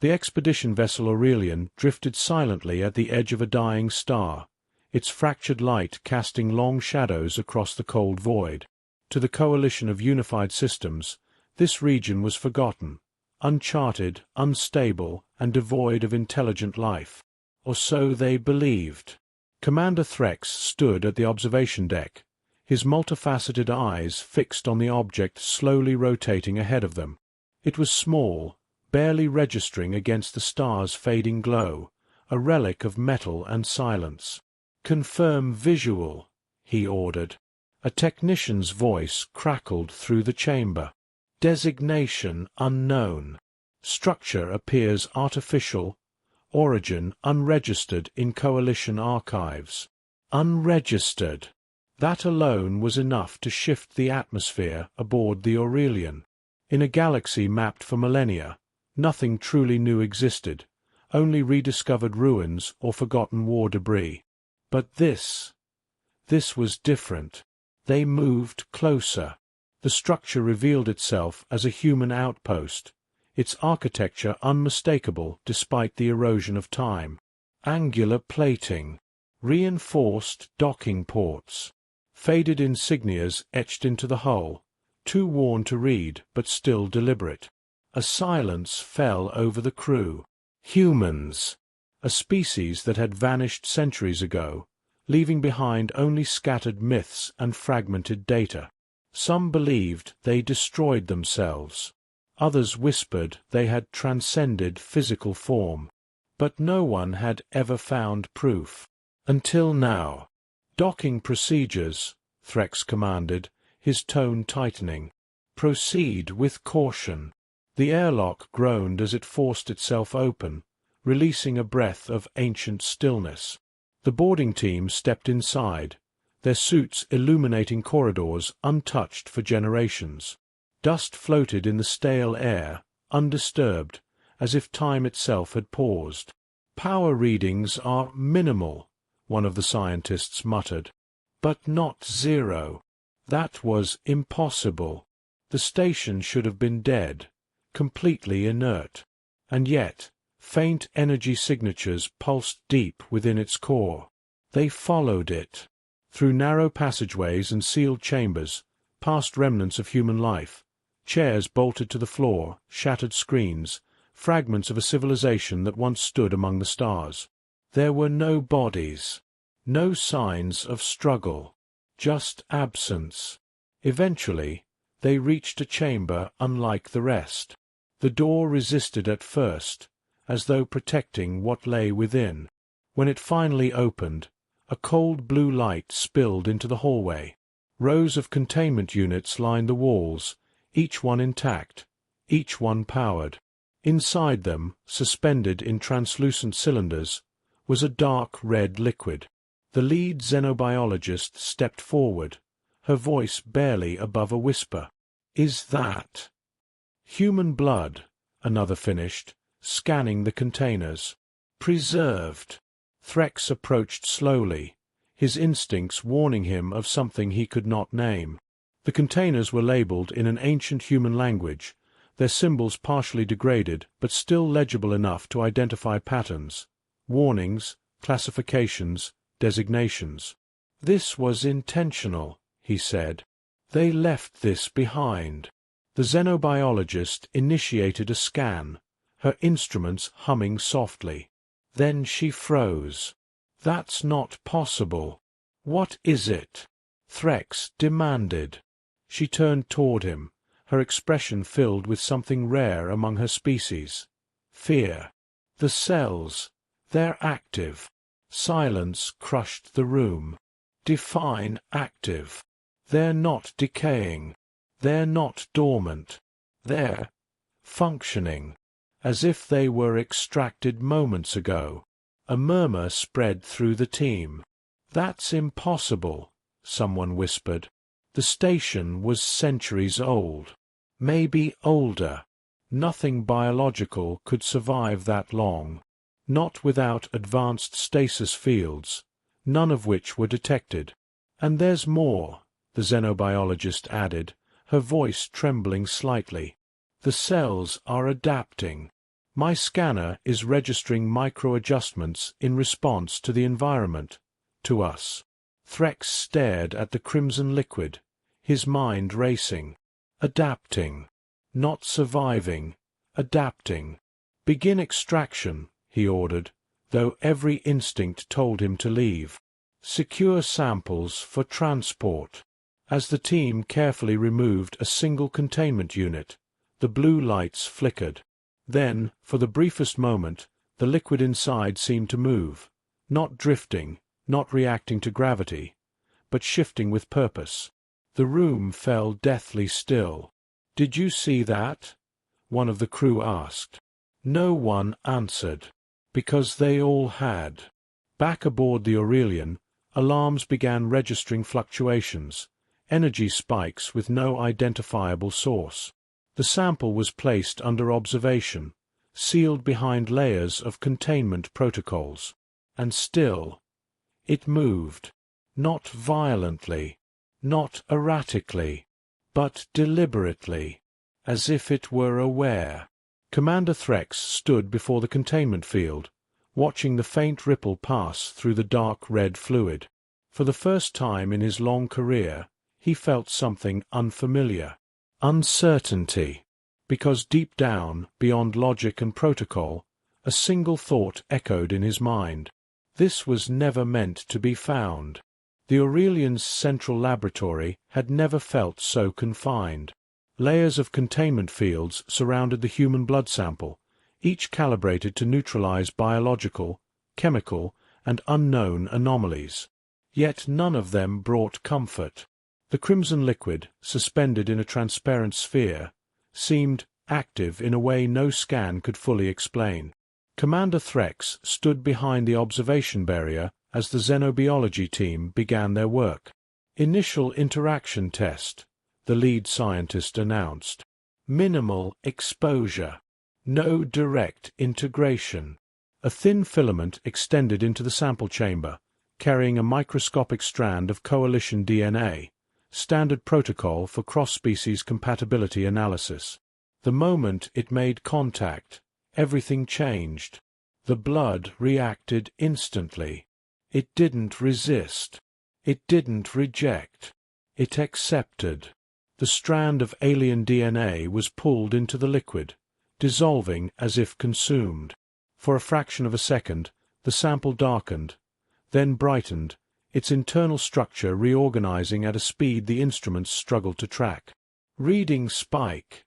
The expedition vessel Aurelian drifted silently at the edge of a dying star, its fractured light casting long shadows across the cold void. To the coalition of unified systems, this region was forgotten, uncharted, unstable, and devoid of intelligent life. Or so they believed. Commander Threx stood at the observation deck, his multifaceted eyes fixed on the object slowly rotating ahead of them. It was small, barely registering against the star's fading glow, a relic of metal and silence. "Confirm visual," he ordered. A technician's voice crackled through the chamber. "Designation unknown. Structure appears artificial. Origin unregistered in Coalition archives." Unregistered! That alone was enough to shift the atmosphere aboard the Aurelian. In a galaxy mapped for millennia, nothing truly new existed, only rediscovered ruins or forgotten war debris. But this was different. They moved closer. The structure revealed itself as a human outpost, its architecture unmistakable despite the erosion of time. Angular plating, reinforced docking ports, faded insignias etched into the hull, too worn to read but still deliberate. A silence fell over the crew. Humans! A species that had vanished centuries ago, leaving behind only scattered myths and fragmented data. Some believed they destroyed themselves. Others whispered they had transcended physical form. But no one had ever found proof. Until now. "Docking procedures," Threx commanded, his tone tightening. "Proceed with caution." The airlock groaned as it forced itself open, releasing a breath of ancient stillness. The boarding team stepped inside, their suits illuminating corridors untouched for generations. Dust floated in the stale air, undisturbed, as if time itself had paused. "Power readings are minimal," one of the scientists muttered. "But not zero. That was impossible. The station should have been dead, completely inert. And yet, faint energy signatures pulsed deep within its core. They followed it. Through narrow passageways and sealed chambers, past remnants of human life, chairs bolted to the floor, shattered screens, fragments of a civilization that once stood among the stars. There were no bodies, no signs of struggle, just absence. Eventually, they reached a chamber unlike the rest. The door resisted at first, as though protecting what lay within. When it finally opened, a cold blue light spilled into the hallway. Rows of containment units lined the walls, each one intact, each one powered. Inside them, suspended in translucent cylinders, was a dark red liquid. The lead xenobiologist stepped forward, her voice barely above a whisper. "Is that—" "Human blood," another finished, scanning the containers. "Preserved." Threx approached slowly, his instincts warning him of something he could not name. The containers were labeled in an ancient human language, their symbols partially degraded but still legible enough to identify patterns, warnings, classifications, designations. "This was intentional," he said. "They left this behind." The xenobiologist initiated a scan, her instruments humming softly. Then she froze. "That's not possible." "What is it?" Threx demanded. She turned toward him, her expression filled with something rare among her species. Fear. "The cells. They're active." Silence crushed the room. "Define active. They're not decaying. They're not dormant. They're functioning, as if they were extracted moments ago." A murmur spread through the team. "That's impossible," someone whispered. "The station was centuries old. Maybe older. Nothing biological could survive that long. Not without advanced stasis fields, none of which were detected. And there's more," the xenobiologist added, her voice trembling slightly. "The cells are adapting. My scanner is registering micro-adjustments in response to the environment, to us. Threx stared at the crimson liquid, his mind racing. Adapting. Not surviving. Adapting. Begin extraction, he ordered, though every instinct told him to leave. Secure samples for transport. As the team carefully removed a single containment unit, the blue lights flickered. Then, for the briefest moment, the liquid inside seemed to move, not drifting, not reacting to gravity, but shifting with purpose. The room fell deathly still. "Did you see that?" one of the crew asked. No one answered, because they all had. Back aboard the Aurelian, alarms began registering fluctuations, energy spikes with no identifiable source. The sample was placed under observation, sealed behind layers of containment protocols. And still, it moved. Not violently, not erratically, but deliberately, as if it were aware. Commander Threx stood before the containment field, watching the faint ripple pass through the dark red fluid. For the first time in his long career, he felt something unfamiliar. Uncertainty. Because deep down, beyond logic and protocol, a single thought echoed in his mind. This was never meant to be found. The Aurelian's central laboratory had never felt so confined. Layers of containment fields surrounded the human blood sample, each calibrated to neutralize biological, chemical, and unknown anomalies. Yet none of them brought comfort. The crimson liquid, suspended in a transparent sphere, seemed active in a way no scan could fully explain. Commander Threx stood behind the observation barrier as the xenobiology team began their work. Initial interaction test, the lead scientist announced. Minimal exposure. No direct integration. A thin filament extended into the sample chamber, carrying a microscopic strand of coalition DNA, standard protocol for cross-species compatibility analysis. The moment it made contact, everything changed. The blood reacted instantly. It didn't resist. It didn't reject. It accepted. The strand of alien DNA was pulled into the liquid, dissolving as if consumed. For a fraction of a second, the sample darkened, then brightened, its internal structure reorganizing at a speed the instruments struggled to track. "Reading spike,"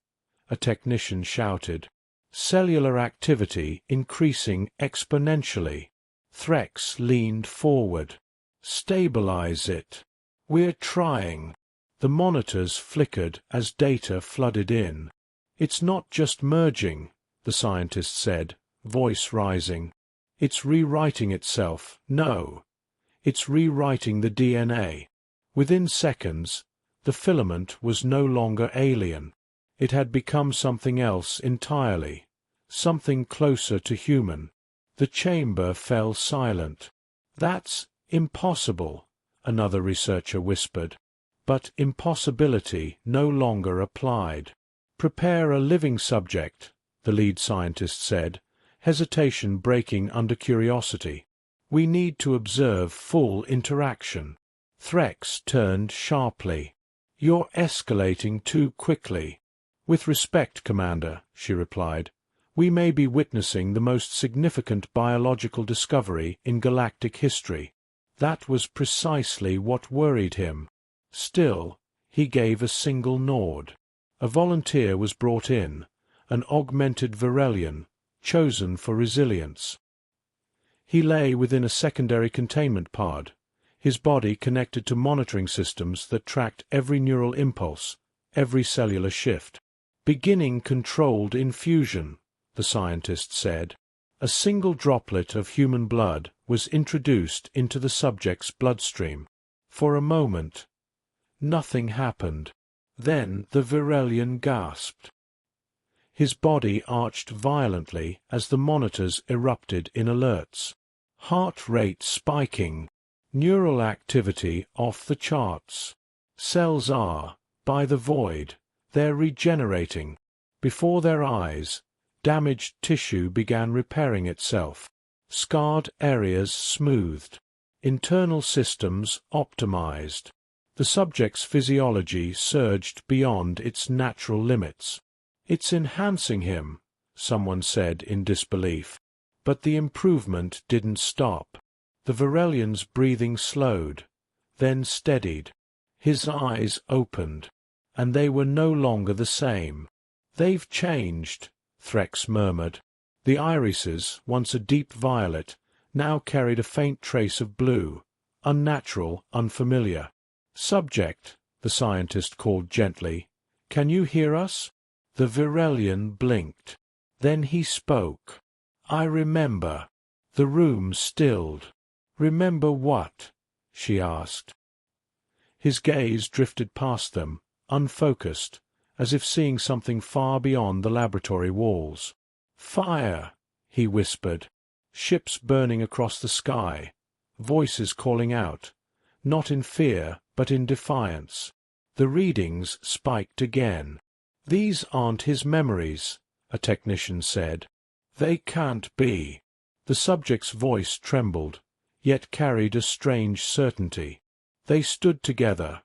a technician shouted. "Cellular activity increasing exponentially." Threx leaned forward. "Stabilize it." "We're trying." The monitors flickered as data flooded in. "It's not just merging," the scientist said, voice rising. "It's rewriting itself. No. It's rewriting the DNA." Within seconds, the filament was no longer alien. It had become something else entirely, something closer to human. The chamber fell silent. "That's impossible," another researcher whispered. But impossibility no longer applied. "Prepare a living subject," the lead scientist said, hesitation breaking under curiosity. "We need to observe full interaction." Threx turned sharply. "You're escalating too quickly." "With respect, Commander," she replied, "we may be witnessing the most significant biological discovery in galactic history." That was precisely what worried him. Still, he gave a single nod. A volunteer was brought in, an augmented Virelian, chosen for resilience. He lay within a secondary containment pod, his body connected to monitoring systems that tracked every neural impulse, every cellular shift. "Beginning controlled infusion," the scientist said. A single droplet of human blood was introduced into the subject's bloodstream. For a moment, nothing happened. Then the Virelian gasped. His body arched violently as the monitors erupted in alerts. Heart rate spiking. Neural activity off the charts. Cells are, by the void. They're regenerating. Before their eyes, Damaged tissue began repairing itself. Scarred areas smoothed. Internal systems optimized. The subject's physiology surged beyond its natural limits. "It's enhancing him," someone said in disbelief. But the improvement didn't stop. The Varelian's breathing slowed, then steadied. His eyes opened, and they were no longer the same. "They've changed," Threx murmured. The irises, once a deep violet, now carried a faint trace of blue, unnatural, unfamiliar. "Subject," the scientist called gently, "can you hear us?" The Varelian blinked. Then he spoke. "I remember." The room stilled. "Remember what?" she asked. His gaze drifted past them, unfocused, as if seeing something far beyond the laboratory walls. "Fire," he whispered. Ships burning across the sky. Voices calling out, not in fear, but in defiance. The readings spiked again. "These aren't his memories," a technician said. "They can't be." The subject's voice trembled, yet carried a strange certainty. They stood together,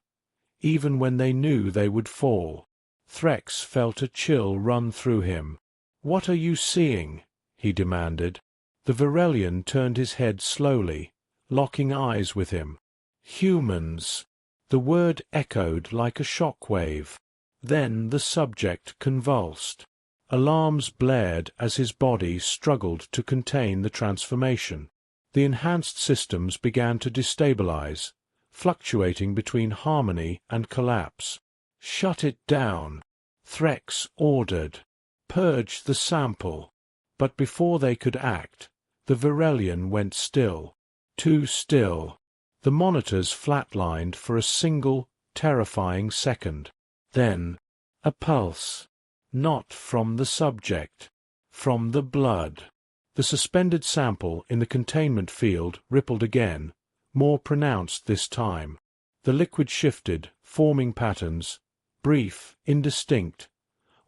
even when they knew they would fall. Threx felt a chill run through him. "What are you seeing?" he demanded. The Varelian turned his head slowly, locking eyes with him. "Humans." The word echoed like a shock wave. Then the subject convulsed. Alarms blared as his body struggled to contain the transformation. The enhanced systems began to destabilize, fluctuating between harmony and collapse. "Shut it down," Threx ordered. "Purge the sample." But before they could act, the Varelian went still. Too still. The monitors flatlined for a single, terrifying second. Then, a pulse. Not from the subject. From the blood. The suspended sample in the containment field rippled again, more pronounced this time. The liquid shifted, forming patterns, brief, indistinct,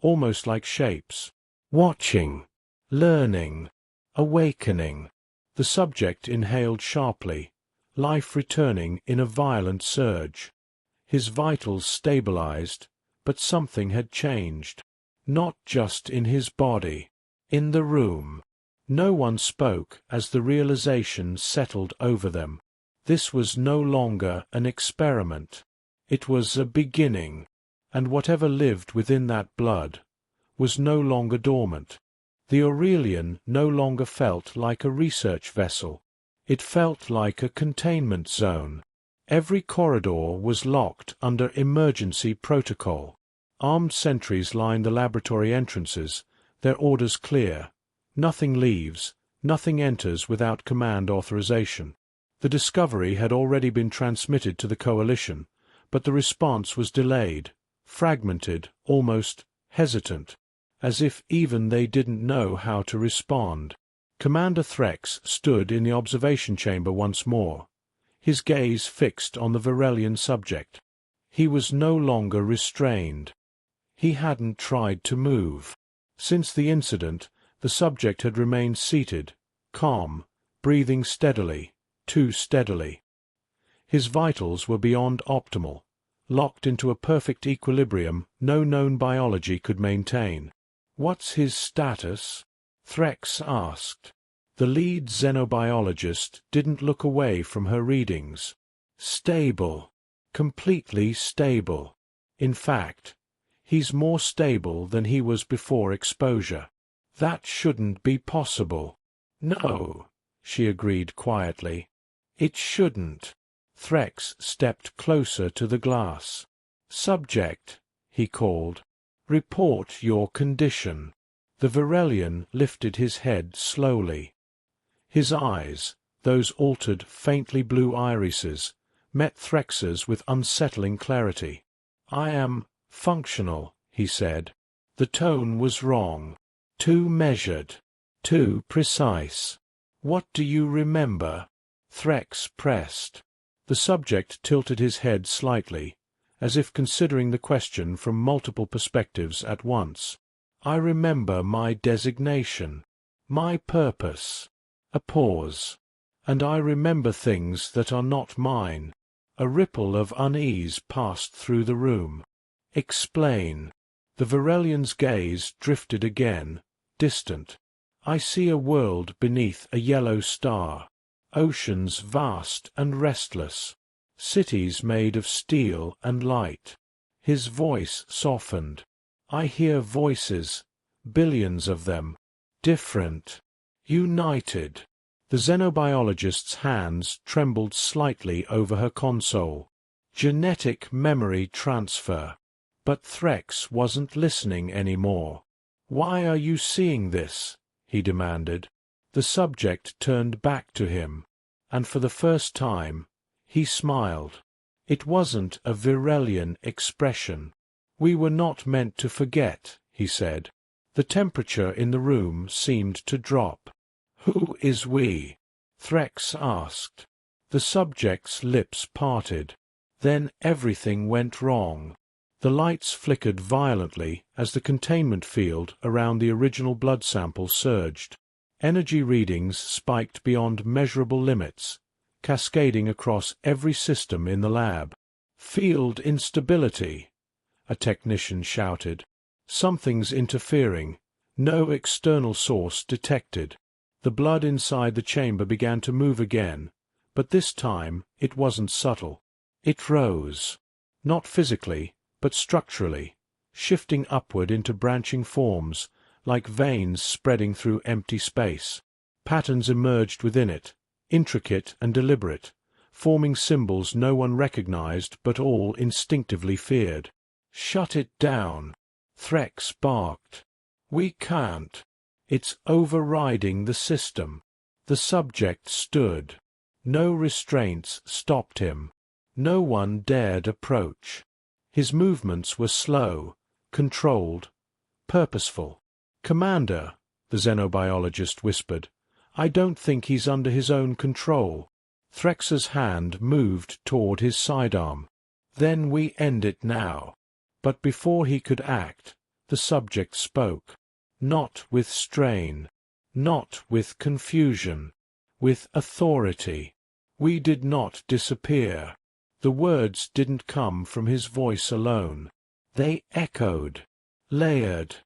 almost like shapes. Watching. Learning. Awakening. The subject inhaled sharply, life returning in a violent surge. His vitals stabilized, but something had changed. Not just in his body. In the room. No one spoke as the realization settled over them. This was no longer an experiment. It was a beginning, and whatever lived within that blood was no longer dormant. The Aurelian no longer felt like a research vessel. It felt like a containment zone. Every corridor was locked under emergency protocol. Armed sentries lined the laboratory entrances, their orders clear. Nothing leaves, nothing enters without command authorization. The discovery had already been transmitted to the Coalition, but the response was delayed, fragmented, almost hesitant, as if even they didn't know how to respond. Commander Threx stood in the observation chamber once more, his gaze fixed on the Varelian subject. He was no longer restrained. He hadn't tried to move. Since the incident, the subject had remained seated, calm, breathing steadily, too steadily. His vitals were beyond optimal, locked into a perfect equilibrium no known biology could maintain. "What's his status?" Threx asked. The lead xenobiologist didn't look away from her readings. "Stable. Completely stable. In fact, he's more stable than he was before exposure." "That shouldn't be possible." "No," she agreed quietly. "It shouldn't." Threx stepped closer to the glass. "Subject," he called, "report your condition." The Varelian lifted his head slowly. His eyes, those altered, faintly blue irises, met Threx's with unsettling clarity. "I am functional," he said. The tone was wrong. Too measured. Too precise. "What do you remember?" Threx pressed. The subject tilted his head slightly, as if considering the question from multiple perspectives at once. I remember my designation, my purpose. A pause. And I remember things that are not mine. A ripple of unease passed through the room. Explain. The Varelian's gaze drifted again, distant. I see a world beneath a yellow star. Oceans vast and restless. Cities made of steel and light. His voice softened. I hear voices, billions of them, different, united. The xenobiologist's hands trembled slightly over her console. Genetic memory transfer. But Threx wasn't listening anymore. Why are you seeing this? He demanded. The subject turned back to him, and for the first time, he smiled. It wasn't a Varelian expression. We were not meant to forget, he said. The temperature in the room seemed to drop. Who is we? Threx asked. The subject's lips parted. Then everything went wrong. The lights flickered violently as the containment field around the original blood sample surged. Energy readings spiked beyond measurable limits, cascading across every system in the lab. Field instability, a technician shouted. Something's interfering. No external source detected. The blood inside the chamber began to move again, but this time it wasn't subtle. It rose. Not physically, but structurally, shifting upward into branching forms, like veins spreading through empty space. Patterns emerged within it, intricate and deliberate, forming symbols no one recognized but all instinctively feared. Shut it down, Threx barked. We can't. It's overriding the system. The subject stood. No restraints stopped him. No one dared approach. His movements were slow, controlled, purposeful. Commander, the xenobiologist whispered, I don't think he's under his own control. Threx's hand moved toward his sidearm. Then we end it now. But before he could act, the subject spoke. Not with strain, not with confusion, with authority. We did not disappear. The words didn't come from his voice alone. They echoed, layered,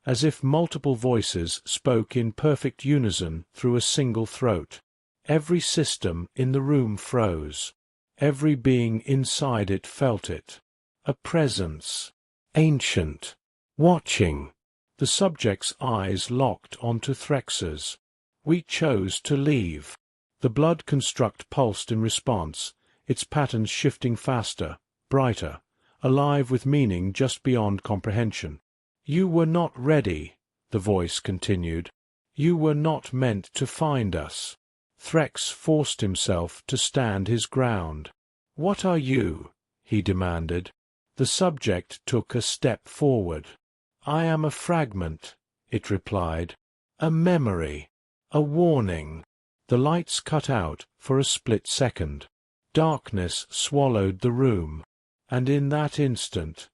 as if multiple voices spoke in perfect unison through a single throat. Every system in the room froze. Every being inside it felt it. A presence, ancient, watching. The subject's eyes locked onto Threx's. We chose to leave. The blood construct pulsed in response, its patterns shifting faster, brighter, alive with meaning just beyond comprehension. You were not ready, the voice continued. You were not meant to find us. Threx forced himself to stand his ground. What are you? He demanded. The subject took a step forward. I am a fragment, it replied. A memory, a warning. The lights cut out for a split second. Darkness swallowed the room, and in that instant,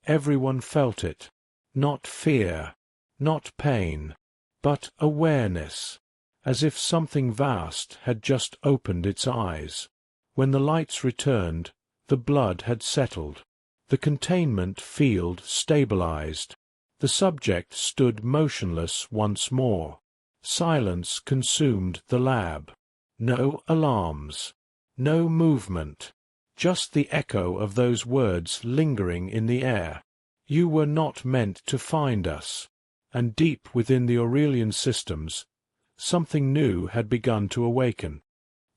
everyone felt it. Not fear, not pain, but awareness, as if something vast had just opened its eyes. When the lights returned, the blood had settled. The containment field stabilized. The subject stood motionless once more. Silence consumed the lab. No alarms. No movement. Just the echo of those words lingering in the air. You were not meant to find us. And deep within the Aurelian systems, something new had begun to awaken.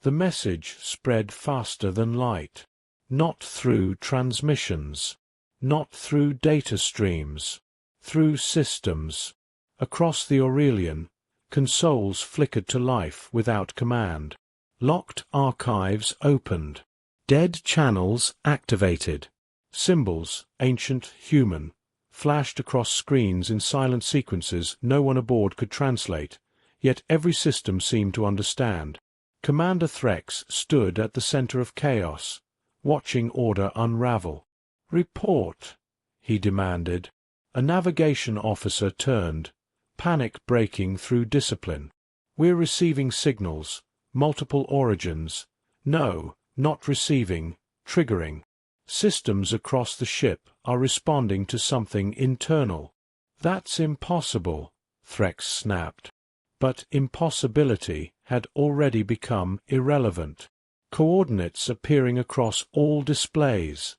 The message spread faster than light. Not through transmissions, not through data streams, through systems. Across the Aurelian, consoles flickered to life without command. Locked archives opened. Dead channels activated. Symbols, ancient, human, flashed across screens in silent sequences no one aboard could translate, yet every system seemed to understand. Commander Threx stood at the center of chaos, watching order unravel. Report, he demanded. A navigation officer turned, panic breaking through discipline. "We're receiving signals, multiple origins. No, not receiving, triggering. Systems across the ship are responding to something internal." "That's impossible," Threx snapped. But impossibility had already become irrelevant. "Coordinates appearing across all displays,"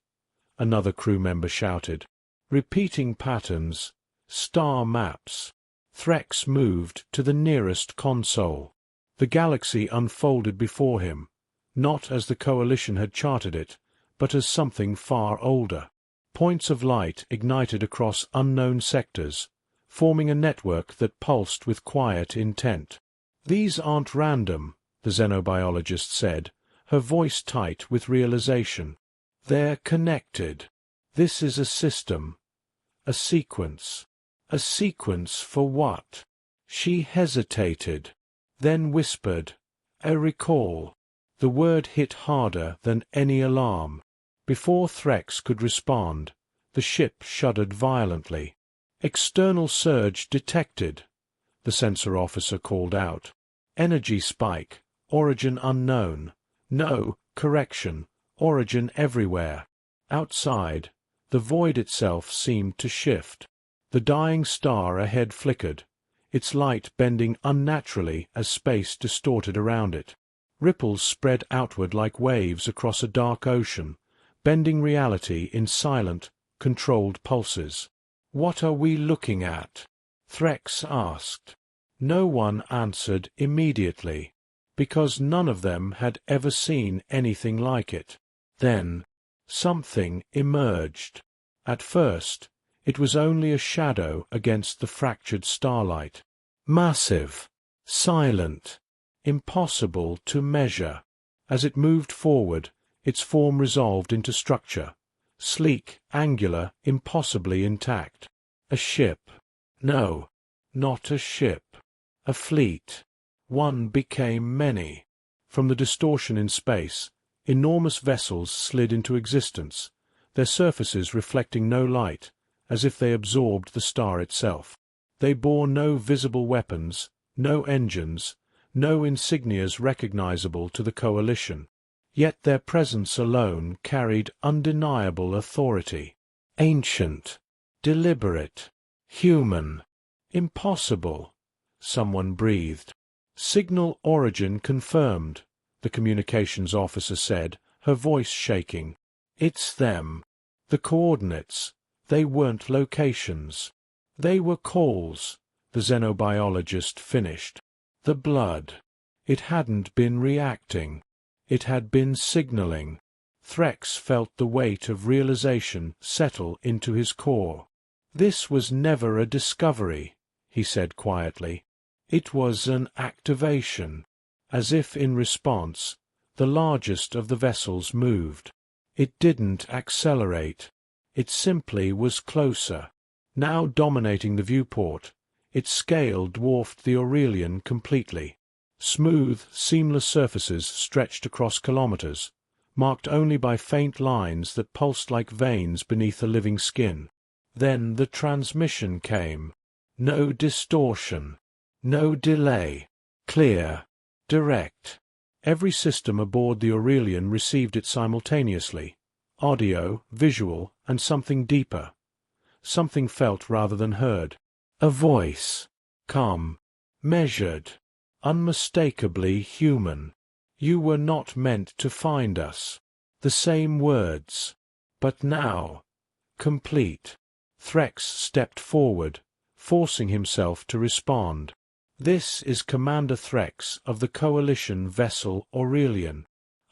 another crew member shouted. "Repeating patterns, star maps." Threx moved to the nearest console. The galaxy unfolded before him, not as the Coalition had charted it, but as something far older. Points of light ignited across unknown sectors, forming a network that pulsed with quiet intent. "These aren't random," the xenobiologist said, her voice tight with realization. "They're connected. This is a system. A sequence. A sequence for what?" She hesitated, then whispered, "A recall." The word hit harder than any alarm. Before Threx could respond, the ship shuddered violently. "External surge detected," the sensor officer called out. "Energy spike, origin unknown. No, correction, origin everywhere." Outside, the void itself seemed to shift. The dying star ahead flickered, its light bending unnaturally as space distorted around it. Ripples spread outward like waves across a dark ocean, bending reality in silent, controlled pulses. "What are we looking at?" Threx asked. No one answered immediately, because none of them had ever seen anything like it. Then, something emerged. At first, it was only a shadow against the fractured starlight. Massive, silent, impossible to measure. As it moved forward, its form resolved into structure, sleek, angular, impossibly intact. A ship. No, not a ship. A fleet. One became many. From the distortion in space, enormous vessels slid into existence, their surfaces reflecting no light, as if they absorbed the star itself. They bore no visible weapons, no engines, no insignias recognizable to the Coalition. Yet their presence alone carried undeniable authority. Ancient, deliberate, human. "Impossible," someone breathed. "Signal origin confirmed," the communications officer said, her voice shaking. "It's them. The coordinates. They weren't locations. They were calls," the xenobiologist finished. "The blood. It hadn't been reacting. It had been signaling." Threx felt the weight of realization settle into his core. "This was never a discovery," he said quietly. "It was an activation." As if in response, the largest of the vessels moved. It didn't accelerate. It simply was closer. Now dominating the viewport, its scale dwarfed the Aurelian completely. Smooth, seamless surfaces stretched across kilometers, marked only by faint lines that pulsed like veins beneath the living skin. Then the transmission came. No distortion. No delay. Clear. Direct. Every system aboard the Aurelian received it simultaneously. Audio, visual, and something deeper. Something felt rather than heard. A voice. Calm. Measured. Unmistakably human. "You were not meant to find us." The same words. But now, complete. Threx stepped forward, forcing himself to respond. "This is Commander Threx of the Coalition vessel Aurelian.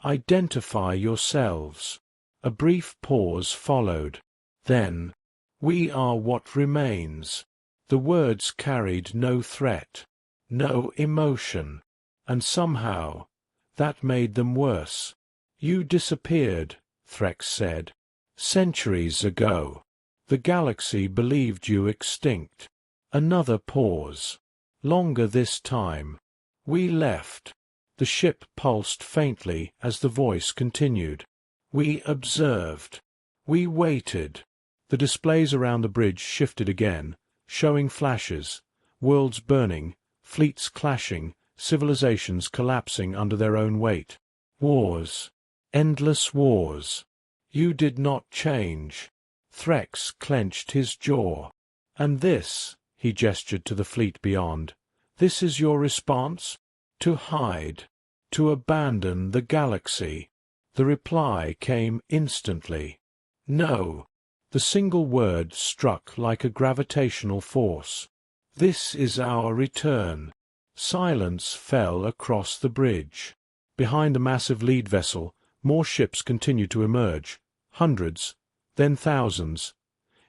Identify yourselves." A brief pause followed. Then, "We are what remains." The words carried no threat, no emotion, and somehow that made them worse. "You disappeared," Threx said, "centuries ago. The galaxy believed you extinct." Another pause. Longer this time. "We left." The ship pulsed faintly as the voice continued. "We observed. We waited. The displays around the bridge shifted again, showing flashes, worlds burning, fleets clashing, civilizations collapsing under their own weight. Wars. Endless wars. You did not change. Threx clenched his jaw. And this, he gestured to the fleet beyond, this is your response? To hide. To abandon the galaxy. The reply came instantly. No. The single word struck like a gravitational force. This is our return. Silence fell across the bridge. Behind the massive lead vessel, more ships continued to emerge, hundreds, then thousands,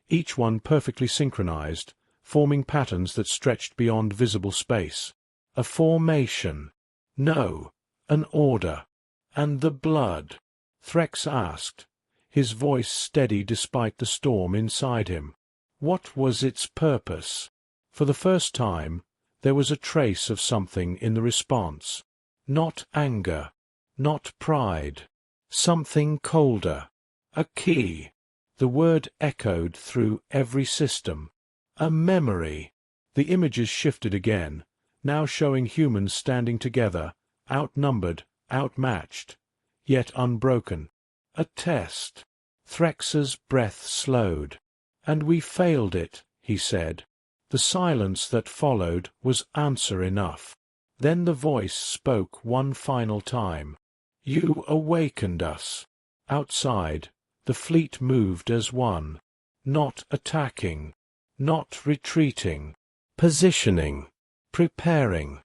each one perfectly synchronized, forming patterns that stretched beyond visible space. A formation. No, an order. And the blood? Threx asked, his voice steady despite the storm inside him. What was its purpose? For the first time, there was a trace of something in the response. Not anger, not pride. Something colder. A key. The word echoed through every system. A memory. The images shifted again, now showing humans standing together, outnumbered, outmatched, yet unbroken. A test. Threx's breath slowed. And we failed it, he said. The silence that followed was answer enough. Then the voice spoke one final time. You awakened us. Outside, the fleet moved as one. Not attacking. Not retreating. Positioning. Preparing.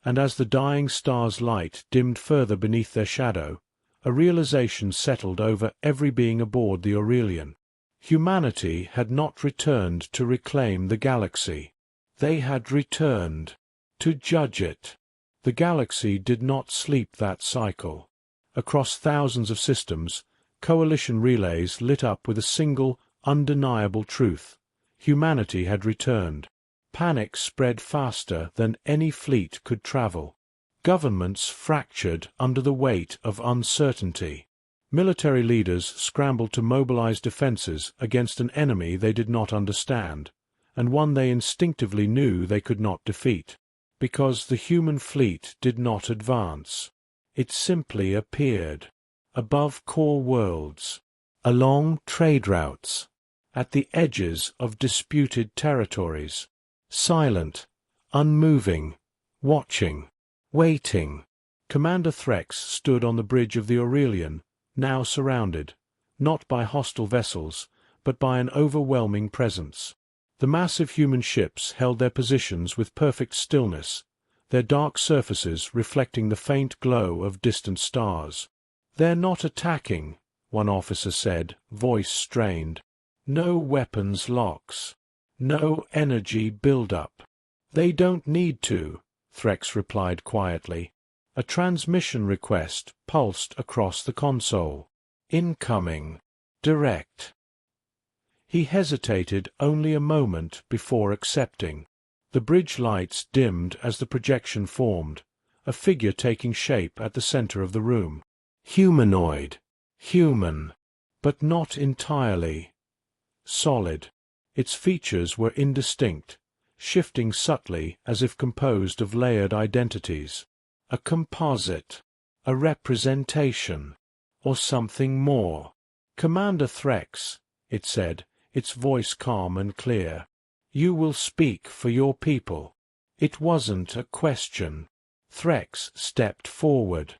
And as the dying star's light dimmed further beneath their shadow, a realization settled over every being aboard the Aurelian. Humanity had not returned to reclaim the galaxy. They had returned to judge it. The galaxy did not sleep that cycle. Across thousands of systems, coalition relays lit up with a single, undeniable truth. Humanity had returned. Panic spread faster than any fleet could travel. Governments fractured under the weight of uncertainty. Military leaders scrambled to mobilize defenses against an enemy they did not understand, and one they instinctively knew they could not defeat. Because the human fleet did not advance. It simply appeared. Above core worlds. Along trade routes. At the edges of disputed territories. Silent. Unmoving. Watching. Waiting. Commander Threx stood on the bridge of the Aurelian, now surrounded, not by hostile vessels, but by an overwhelming presence. The massive human ships held their positions with perfect stillness, their dark surfaces reflecting the faint glow of distant stars. They're not attacking, one officer said, voice strained. No weapons locks. No energy build-up. They don't need to, Threx replied quietly. A transmission request pulsed across the console. Incoming. Direct. He hesitated only a moment before accepting. The bridge lights dimmed as the projection formed, a figure taking shape at the center of the room. Humanoid. Human. But not entirely. Solid. Its features were indistinct, shifting subtly as if composed of layered identities. A composite. A representation. Or something more. Commander Threx, it said, its voice calm and clear. You will speak for your people. It wasn't a question. Threx stepped forward.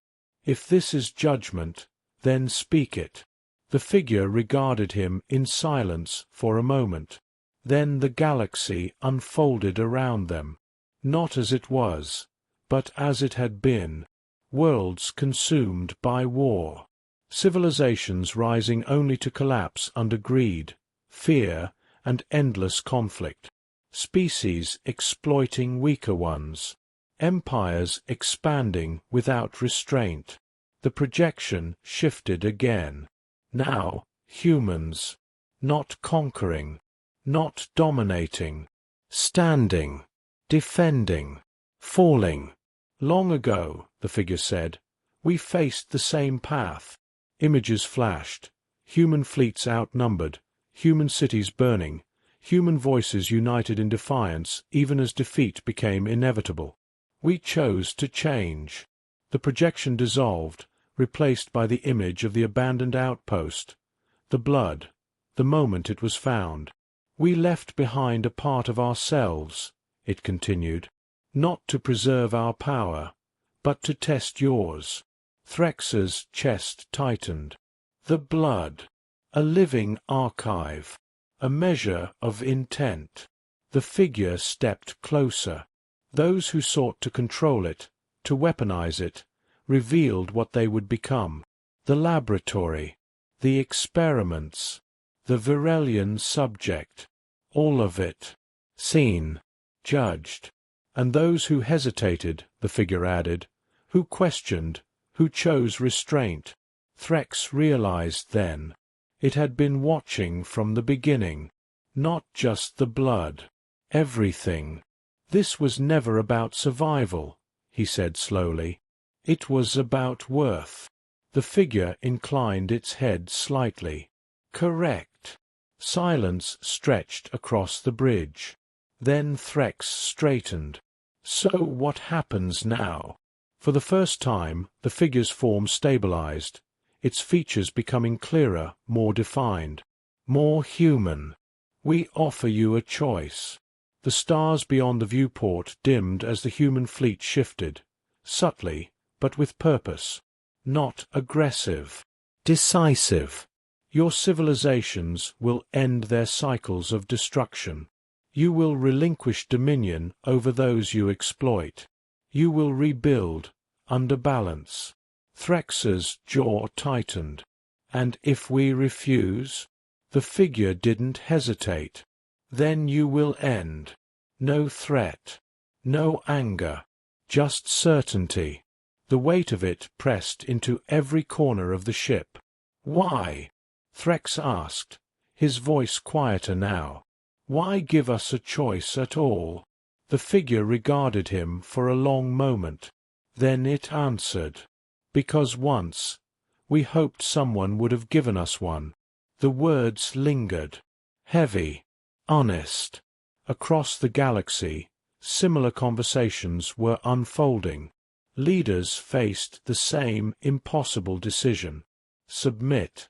If this is judgment, then speak it. The figure regarded him in silence for a moment. Then the galaxy unfolded around them, not as it was, but as it had been. Worlds consumed by war. Civilizations rising only to collapse under greed, fear, and endless conflict. Species exploiting weaker ones. Empires expanding without restraint. The projection shifted again. Now, humans. Not conquering. Not dominating. Standing. Defending. Falling. Long ago, the figure said, we faced the same path. Images flashed. Human fleets outnumbered, human cities burning, human voices united in defiance even as defeat became inevitable. We chose to change. The projection dissolved, replaced by the image of the abandoned outpost. The blood, the moment it was found. We left behind a part of ourselves, it continued, not to preserve our power, but to test yours. Threx's chest tightened. The blood, a living archive, a measure of intent. The figure stepped closer. Those who sought to control it, to weaponize it, revealed what they would become. The laboratory, the experiments, the Virelian subject, all of it, seen, judged. And those who hesitated, the figure added, who questioned, who chose restraint. Threx realized then. It had been watching from the beginning. Not just the blood. Everything. This was never about survival, he said slowly. It was about worth. The figure inclined its head slightly. Correct. Silence stretched across the bridge. Then Threx straightened. So what happens now? For the first time, the figure's form stabilized, its features becoming clearer, more defined, more human. We offer you a choice. The stars beyond the viewport dimmed as the human fleet shifted, subtly, but with purpose. Not aggressive. Decisive. Your civilizations will end their cycles of destruction. You will relinquish dominion over those you exploit. You will rebuild, under balance. Threx's jaw tightened. And if we refuse? The figure didn't hesitate. Then you will end. No threat. No anger. Just certainty. The weight of it pressed into every corner of the ship. Why? Threx asked, his voice quieter now. Why give us a choice at all? The figure regarded him for a long moment. Then it answered. Because once, we hoped someone would have given us one. The words lingered. Heavy. Honest. Across the galaxy, similar conversations were unfolding. Leaders faced the same impossible decision. Submit.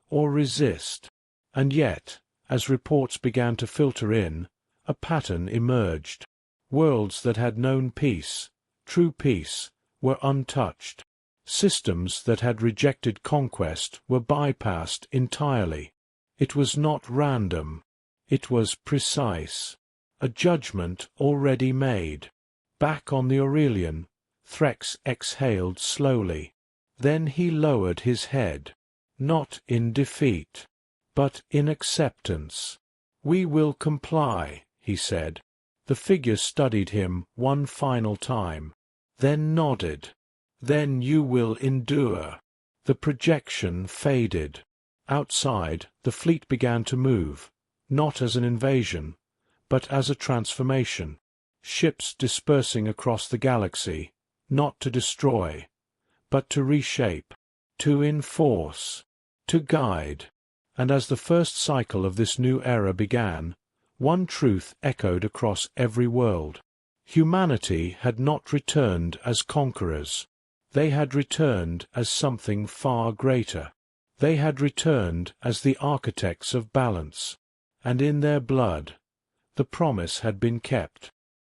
Or resist. And yet, as reports began to filter in, a pattern emerged. Worlds that had known peace, true peace, were untouched. Systems that had rejected conquest were bypassed entirely. It was not random. It was precise. A judgment already made. Back on the Aurelian, Threx exhaled slowly. Then he lowered his head. Not in defeat, but in acceptance. We will comply, he said. The figure studied him one final time, then nodded. Then you will endure. The projection faded. Outside, the fleet began to move, not as an invasion, but as a transformation. Ships dispersing across the galaxy, not to destroy, but to reshape, to enforce, to guide. And as the first cycle of this new era began, one truth echoed across every world. Humanity had not returned as conquerors. They had returned as something far greater. They had returned as the architects of balance. And in their blood, the promise had been kept.